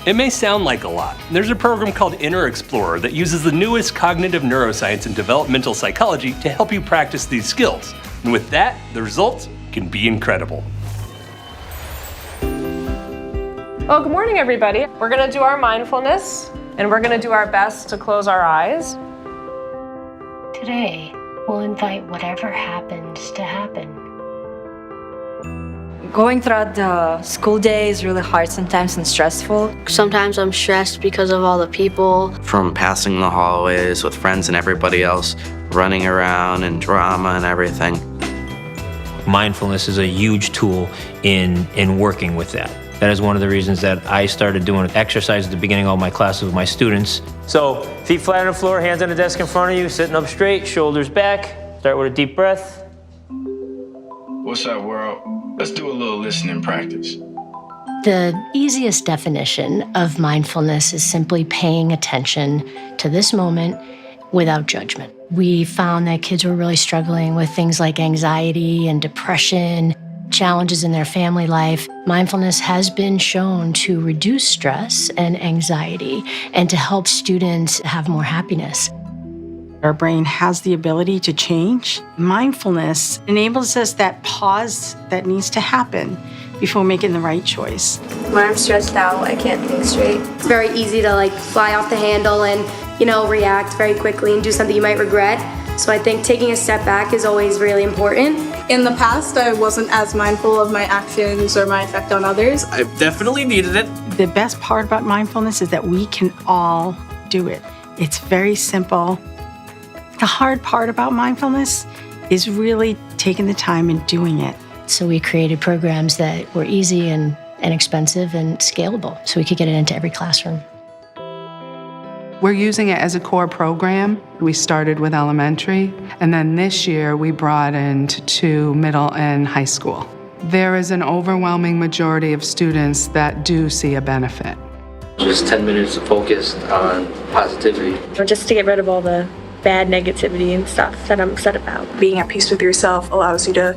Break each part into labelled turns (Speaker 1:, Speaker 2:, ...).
Speaker 1: It may sound like a lot. There's a program called Inner Explorer that uses the newest cognitive neuroscience and developmental psychology to help you practice these skills. And with that, the results can be incredible.
Speaker 2: Well, good morning, everybody. We're going to do our mindfulness, and we're going to do our best to close our eyes.
Speaker 3: Today, we'll invite whatever happens to happen.
Speaker 4: Going throughout the school day is really hard sometimes and stressful.
Speaker 5: Sometimes I'm stressed because of all the people.
Speaker 6: From passing the hallways with friends and everybody else, running around and drama and everything.
Speaker 7: Mindfulness is a huge tool in working with that. That is one of the reasons that I started doing exercise at the beginning of all my classes with my students. So, feet flat on the floor, hands on the desk in front of you, sitting up straight, shoulders back. Start with a deep breath.
Speaker 8: What's up, world? Let's do a little listening practice.
Speaker 3: The easiest definition of mindfulness is simply paying attention to this moment without judgment. We found that kids were really struggling with things like anxiety and depression, challenges in their family life. Mindfulness has been shown to reduce stress and anxiety and to help students have more happiness.
Speaker 9: Our brain has the ability to change. Mindfulness enables us that pause that needs to happen before making the right choice.
Speaker 10: When I'm stressed out, I can't think straight. It's very easy to fly off the handle and, react very quickly and do something you might regret. So I think taking a step back is always really important.
Speaker 11: In the past, I wasn't as mindful of my actions or my effect on others.
Speaker 12: I definitely needed it.
Speaker 9: The best part about mindfulness is that we can all do it. It's very simple. The hard part about mindfulness is really taking the time and doing it.
Speaker 3: So we created programs that were easy and inexpensive and scalable, so we could get it into every classroom.
Speaker 13: We're using it as a core program. We started with elementary, and then this year we brought in to middle and high school. There is an overwhelming majority of students that do see a benefit.
Speaker 14: Just 10 minutes of focus on positivity.
Speaker 15: Or just to get rid of all the bad negativity and stuff that I'm upset about.
Speaker 11: Being at peace with yourself allows you to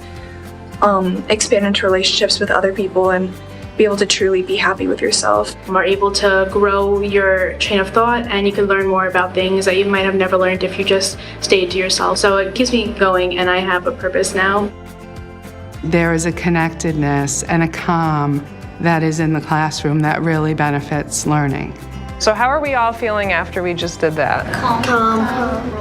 Speaker 11: expand into relationships with other people and be able to truly be happy with yourself.
Speaker 16: You are able to grow your train of thought, and you can learn more about things that you might have never learned if you just stayed to yourself. So it keeps me going, and I have a purpose now.
Speaker 13: There is a connectedness and a calm that is in the classroom that really benefits learning.
Speaker 2: So how are we all feeling after we just did that?
Speaker 5: Calm.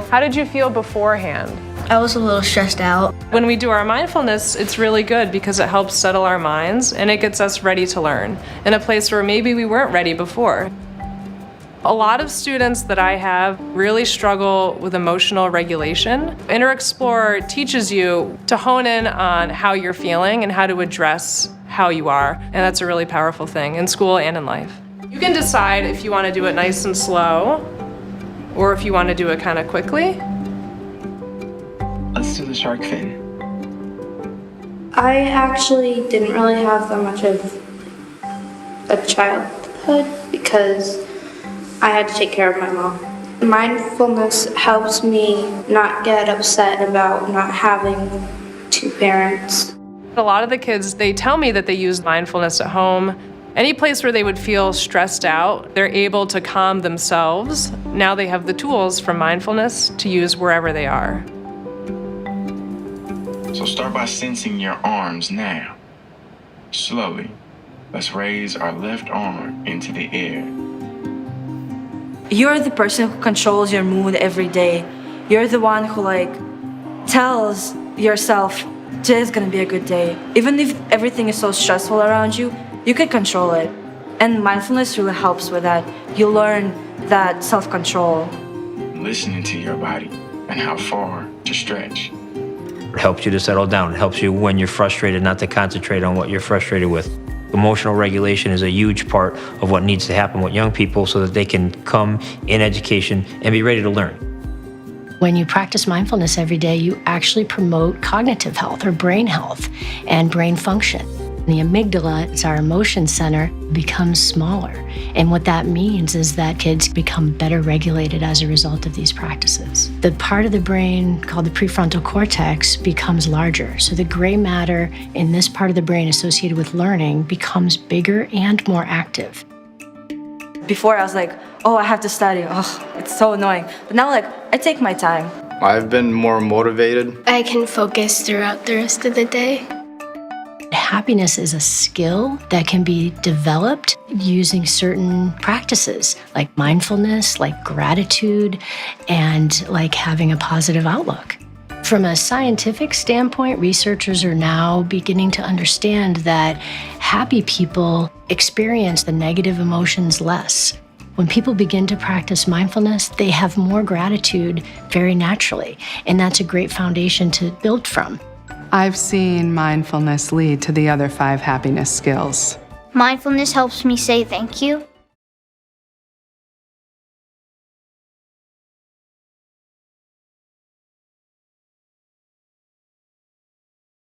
Speaker 2: How did you feel beforehand?
Speaker 5: I was a little stressed out.
Speaker 2: When we do our mindfulness, it's really good because it helps settle our minds and it gets us ready to learn in a place where maybe we weren't ready before. A lot of students that I have really struggle with emotional regulation. Inner Explorer teaches you to hone in on how you're feeling and how to address how you are, and that's a really powerful thing in school and in life. You can decide if you want to do it nice and slow or if you want to do it kind of quickly.
Speaker 8: Let's do the shark fin.
Speaker 10: I actually didn't really have that much of a childhood because I had to take care of my mom. Mindfulness helps me not get upset about not having two parents.
Speaker 2: A lot of the kids, they tell me that they use mindfulness at home. Any place where they would feel stressed out, they're able to calm themselves. Now they have the tools from mindfulness to use wherever they are.
Speaker 8: So start by sensing your arms now. Slowly, let's raise our left arm into the air.
Speaker 4: You're the person who controls your mood every day. You're the one who tells yourself today's gonna be a good day. Even if everything is so stressful around you, you can control it. And mindfulness really helps with that. You learn that self-control.
Speaker 8: Listening to your body and how far to stretch.
Speaker 7: It helps you to settle down. It helps you when you're frustrated not to concentrate on what you're frustrated with. Emotional regulation is a huge part of what needs to happen with young people so that they can come in education and be ready to learn.
Speaker 3: When you practice mindfulness every day, you actually promote cognitive health or brain health and brain function. The amygdala, it's our emotion center, becomes smaller. And what that means is that kids become better regulated as a result of these practices. The part of the brain called the prefrontal cortex becomes larger. So the gray matter in this part of the brain associated with learning becomes bigger and more active.
Speaker 4: Before I was like, oh, I have to study. Oh, it's so annoying. But now like I take my time.
Speaker 12: I've been more motivated.
Speaker 5: I can focus throughout the rest of the day.
Speaker 3: Happiness is a skill that can be developed using certain practices like mindfulness, like gratitude, and like having a positive outlook. From a scientific standpoint, researchers are now beginning to understand that happy people experience the negative emotions less. When people begin to practice mindfulness, they have more gratitude very naturally, and that's a great foundation to build from.
Speaker 13: I've seen mindfulness lead to the other 5 happiness skills.
Speaker 5: Mindfulness helps me say thank you.